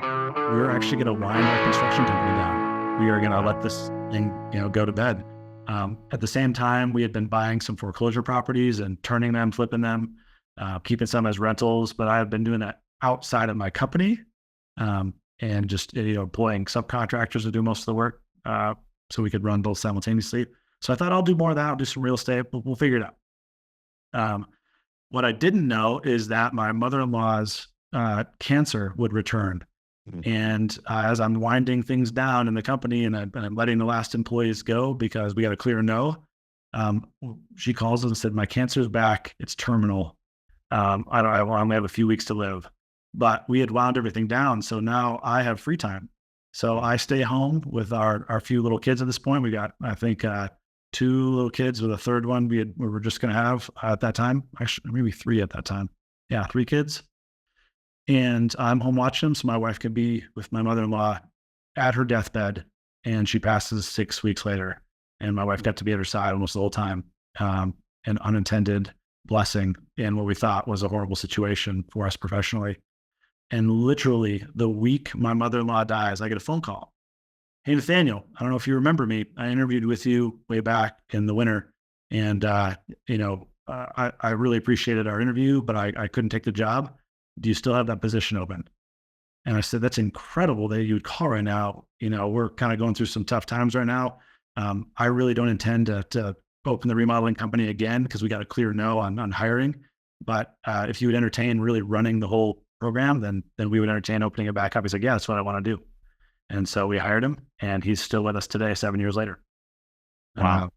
we're actually going to wind our construction company down. We are going to let this thing, go to bed. At the same time, we had been buying some foreclosure properties and turning them, flipping them, keeping some as rentals, but I have been doing that outside of my company, and just, employing subcontractors to do most of the work, so we could run both simultaneously. So I thought I'll do more of that. I'll do some real estate, but we'll figure it out. What I didn't know is that my mother-in-law's cancer would return. Mhm. And as I'm winding things down in the company and I'm letting the last employees go because we got a clear no, she calls and said, my cancer's back. It's terminal. I only have a few weeks to live, but we had wound everything down. So now I have free time. So I stay home with our few little kids at this point. We got, I think, 2 little kids with a third one we were just going to have at that time. Actually, maybe 3 at that time. Yeah, 3 kids. And I'm home watching them so my wife can be with my mother-in-law at her deathbed, and she passes 6 weeks later. And my wife got to be at her side almost the whole time. An unintended blessing in what we thought was a horrible situation for us professionally. And literally the week my mother-in-law dies, I get a phone call. Hey, Nathaniel, I don't know if you remember me. I interviewed with you way back in the winter. And, I really appreciated our interview, but I couldn't take the job. Do you still have that position open? And I said, that's incredible that you would call right now. We're kind of going through some tough times right now. I really don't intend to open the remodeling company again because we got a clear no on hiring. But if you would entertain really running the whole program, then we would entertain opening it back up. He's like, yeah, that's what I want to do. And so we hired him, and he's still with us today, 7 years later. Wow.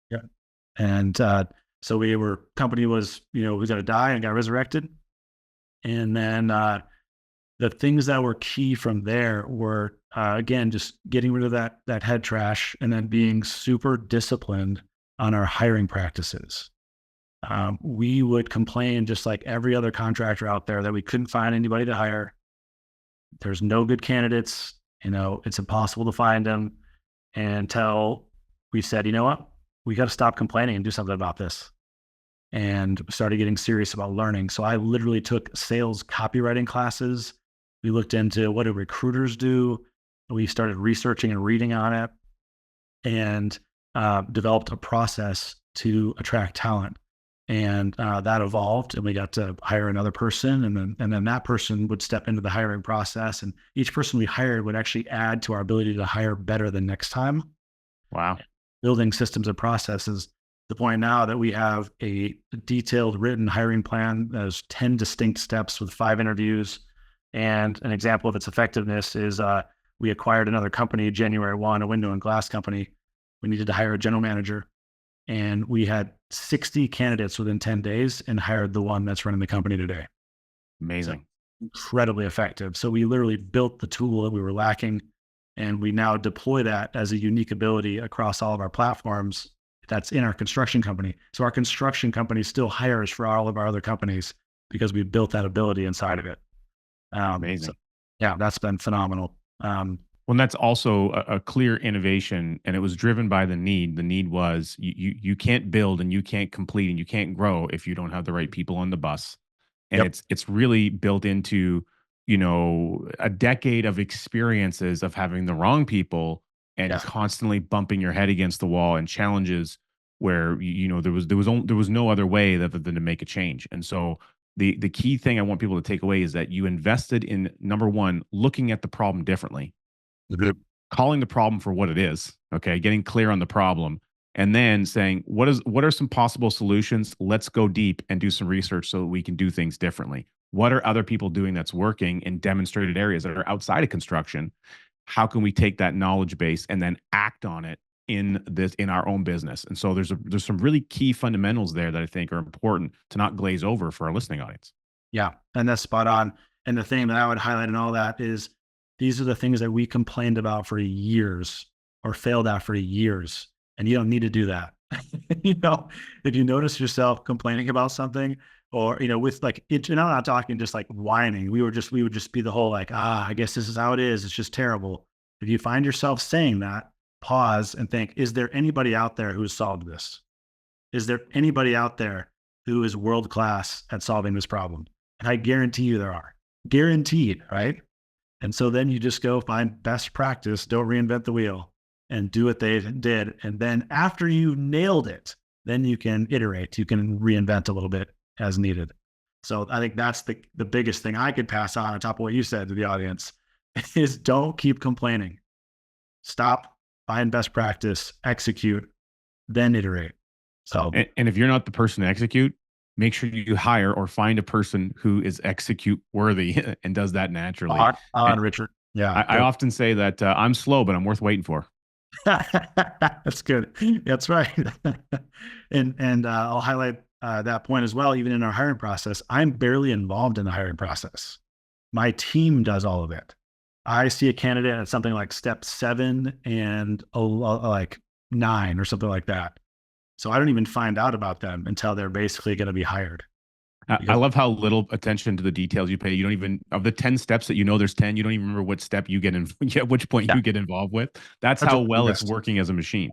Yeah. And so company was, we got to die and got resurrected. And then the things that were key from there were, again, just getting rid of that head trash and then being super disciplined on our hiring practices. We would complain just like every other contractor out there that we couldn't find anybody to hire. There's no good candidates. It's impossible to find them, until we said, you know what, we got to stop complaining and do something about this. And started getting serious about learning. So I literally took sales copywriting classes. We looked into what do recruiters do. We started researching and reading on it, and developed a process to attract talent. And that evolved, and we got to hire another person, and then that person would step into the hiring process. And each person we hired would actually add to our ability to hire better the next time. Wow. Building systems and processes. The point now that we have a detailed written hiring plan that has 10 distinct steps with 5 interviews. And an example of its effectiveness is we acquired another company, January 1, a window and glass company. We needed to hire a general manager, and we had 60 candidates within 10 days and hired the one that's running the company today. Amazing. So, incredibly effective. So we literally built the tool that we were lacking, and we now deploy that as a unique ability across all of our platforms. That's in our construction company. So our construction company still hires for all of our other companies because we built that ability inside of it. Amazing. So, yeah, that's been phenomenal. Well, that's also a clear innovation, and it was driven by the need. The need was you can't build and you can't complete and you can't grow if you don't have the right people on the bus. And Yep. it's really built into, a decade of experiences of having the wrong people and Yeah. constantly bumping your head against the wall and challenges where there was no other way than to make a change. And so the key thing I want people to take away is that you invested in, number one, looking at the problem differently, Yep. calling the problem for what it is, okay, getting clear on the problem, and then saying, what are some possible solutions? Let's go deep and do some research so that we can do things differently. What are other people doing that's working in demonstrated areas that are outside of construction? How can we take that knowledge base and then act on it in our own business? And so there's some really key fundamentals there that I think are important to not glaze over for our listening audience. Yeah. And that's spot on. And the thing that I would highlight in all that is these are the things that we complained about for years or failed at for years. And you don't need to do that. If you notice yourself complaining about something, or, with like, and I'm not talking just like whining. We would just be the whole like, I guess this is how it is. It's just terrible. If you find yourself saying that, pause and think, is there anybody out there who has solved this? Is there anybody out there who is world-class at solving this problem? And I guarantee you there are. Guaranteed, right? And so then you just go find best practice, don't reinvent the wheel, and do what they did. And then after you nailed it, then you can iterate, you can reinvent a little bit as needed. So I think that's the biggest thing I could pass on top of what you said to the audience is don't keep complaining. Stop, find best practice, execute, then iterate. So, and if you're not the person to execute, make sure you hire or find a person who is execute worthy and does that naturally. on Richard. Yeah. I often say that I'm slow, but I'm worth waiting for. That's good. That's right. and I'll highlight that point as well. Even in our hiring process, I'm barely involved in the hiring process. My team does all of it. I see a candidate at something like step 7 and like 9 or something like that. So I don't even find out about them until they're basically going to be hired. I love how little attention to the details you pay. You don't even, of the 10 steps that you know there's 10, you don't even remember what step you get in, at which point you get involved with. That's how well it's working as a machine.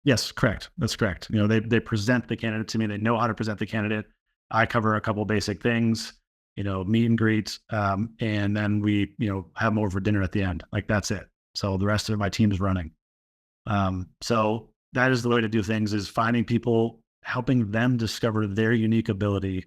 Yes, correct. That's correct. You know, they present the candidate to me. They know how to present the candidate. I cover a couple of basic things, you know, meet and greet. And then we, you know, have them over for dinner at the end. Like that's it. So the rest of my team is running. So that is the way to do things, is finding people, helping them discover their unique ability,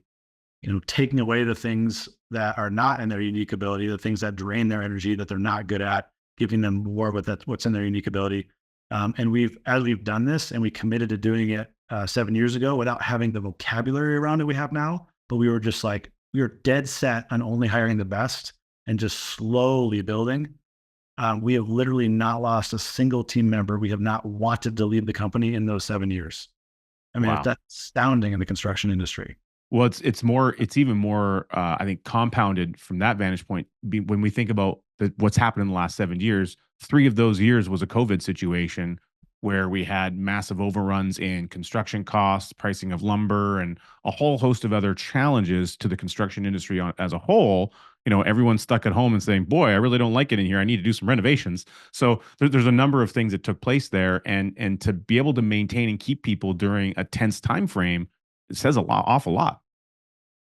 you know, taking away the things that are not in their unique ability, the things that drain their energy that they're not good at, giving them more with what's in their unique ability. And as we've done this, and we committed to doing it 7 years ago without having the vocabulary around it we have now, but we were just like, we were dead set on only hiring the best and just slowly building. We have literally not lost a single team member. We have not wanted to leave the company in those 7 years. I mean, Wow. that's astounding in the construction industry. Well, it's even more, I think, compounded from that vantage point. When we think about what's happened in the last 7 years, 3 of those years was a COVID situation where we had massive overruns in construction costs, pricing of lumber, and a whole host of other challenges to the construction industry as a whole. You know, everyone's stuck at home and saying, "Boy, I really don't like it in here. I need to do some renovations." So there's a number of things that took place there, and to be able to maintain and keep people during a tense time frame, it says awful lot.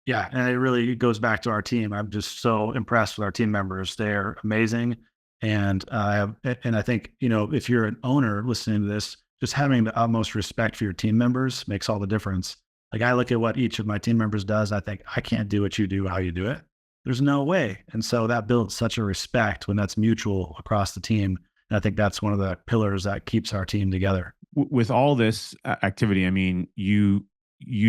Yeah, and it really goes back to our team. I'm just so impressed with our team members. They're amazing, and I think, you know, if you're an owner listening to this, just having the utmost respect for your team members makes all the difference. Like I look at what each of my team members does, I think I can't do what you do, how you do it. There's no way, and so that builds such a respect when that's mutual across the team. And I think that's one of the pillars that keeps our team together. With all this activity, I mean, you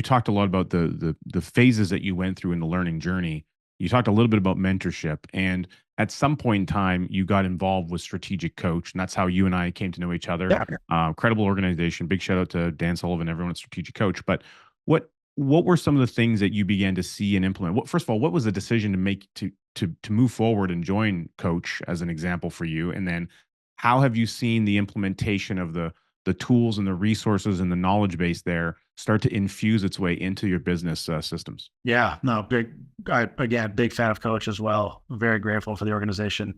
talked a lot about the phases that you went through in the learning journey. You talked a little bit about mentorship, and at some point in time, you got involved with Strategic Coach, and that's how you and I came to know each other. Yeah. Credible organization. Big shout out to Dan Sullivan, everyone at Strategic Coach. But what were some of the things that you began to see and implement? First of all, what was the decision to make to move forward and join Coach as an example for you? And then how have you seen the implementation of the tools and the resources and the knowledge base there start to infuse its way into your business systems? Yeah, no, again, big fan of Coach as well. Very grateful for the organization.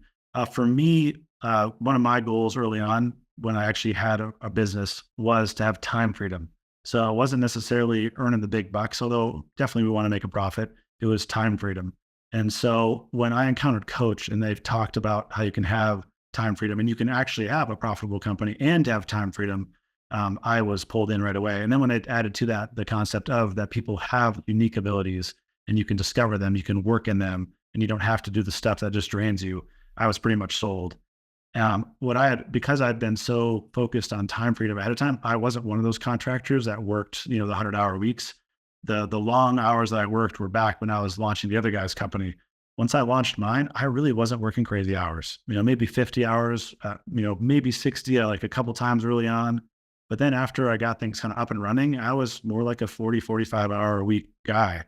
For me, one of my goals early on when I actually had a business was to have time freedom. So it wasn't necessarily earning the big bucks, although definitely we want to make a profit. It was time freedom. And so when I encountered Coach and they've talked about how you can have time freedom and you can actually have a profitable company and have time freedom, I was pulled in right away. And then when I added to that the concept of that people have unique abilities and you can discover them, you can work in them, and you don't have to do the stuff that just drains you, I was pretty much sold. Because I'd been so focused on time freedom ahead of time, I wasn't one of those contractors that worked, you know, the 100-hour weeks. The long hours that I worked were back when I was launching the other guy's company. Once I launched mine, I really wasn't working crazy hours, you know, maybe 50 hours, you know, maybe 60, like a couple times early on. But then after I got things kind of up and running, I was more like a 40, 45-hour a week guy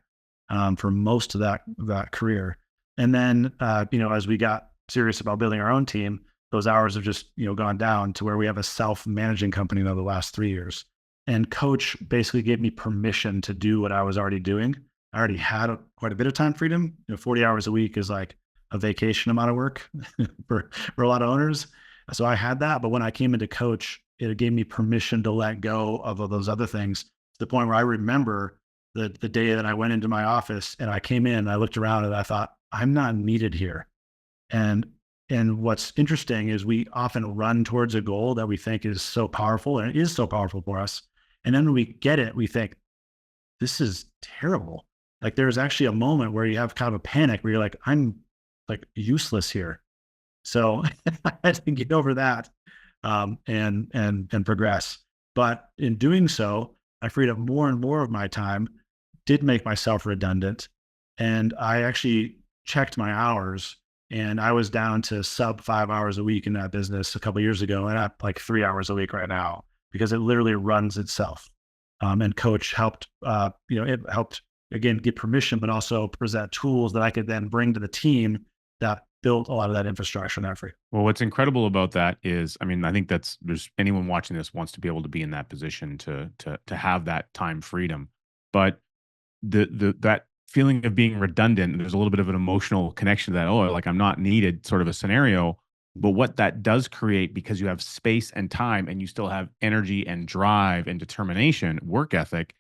for most of that career. And then, you know, as we got serious about building our own team, those hours have just, you know, gone down to where we have a self-managing company now the last 3 years. And Coach basically gave me permission to do what I was already doing. I already had quite a bit of time freedom. You know, 40 hours a week is like a vacation amount of work for a lot of owners. So I had that. But when I came into Coach, it gave me permission to let go of all those other things, to the point where I remember the day that I went into my office and I came in, I looked around and I thought, I'm not needed here. And And what's interesting is we often run towards a goal that we think is so powerful, and it is so powerful for us. And then when we get it, we think, this is terrible. Like there's actually a moment where you have kind of a panic where you're like, I'm like useless here. So I had to get over that, and progress. But in doing so, I freed up more and more of my time, did make myself redundant, and I actually checked my hours, and I was down to sub 5 hours a week in that business a couple of years ago, and I'm like 3 hours a week right now because it literally runs itself. And coach helped, it helped again get permission, but also present tools that I could then bring to the team that built a lot of that infrastructure and effort. Well, what's incredible about that is, I mean, I think there's anyone watching this wants to be able to be in that position to have that time freedom. But that feeling of being redundant, there's a little bit of an emotional connection to that. Oh, like I'm not needed, sort of a scenario. But what that does create, because you have space and time, and you still have energy and drive and determination, work ethic,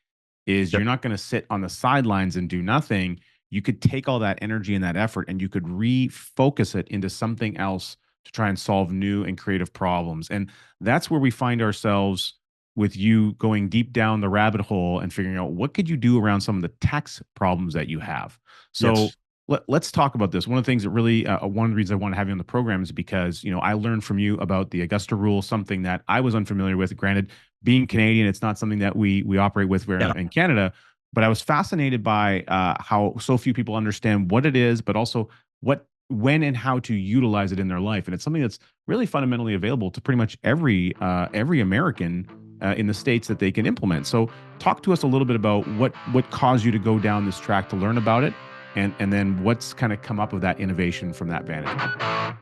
is Yep. you're not going to sit on the sidelines and do nothing. You could take all that energy and that effort, and you could refocus it into something else to try and solve new and creative problems. And that's where we find ourselves with you going deep down the rabbit hole and figuring out what could you do around some of the tax problems that you have. So Yes. let's talk about this. One of the things that really, one of the reasons I want to have you on the program is because, I learned from you about the Augusta Rule, something that I was unfamiliar with. Granted, being Canadian, it's not something that we operate with Yeah. in Canada, but I was fascinated by how so few people understand what it is, but also when and how to utilize it in their life. And it's something that's really fundamentally available to pretty much every American in the states that they can implement. So, talk to us a little bit about what caused you to go down this track to learn about it, and then what's kind of come up of that innovation from that vantage point.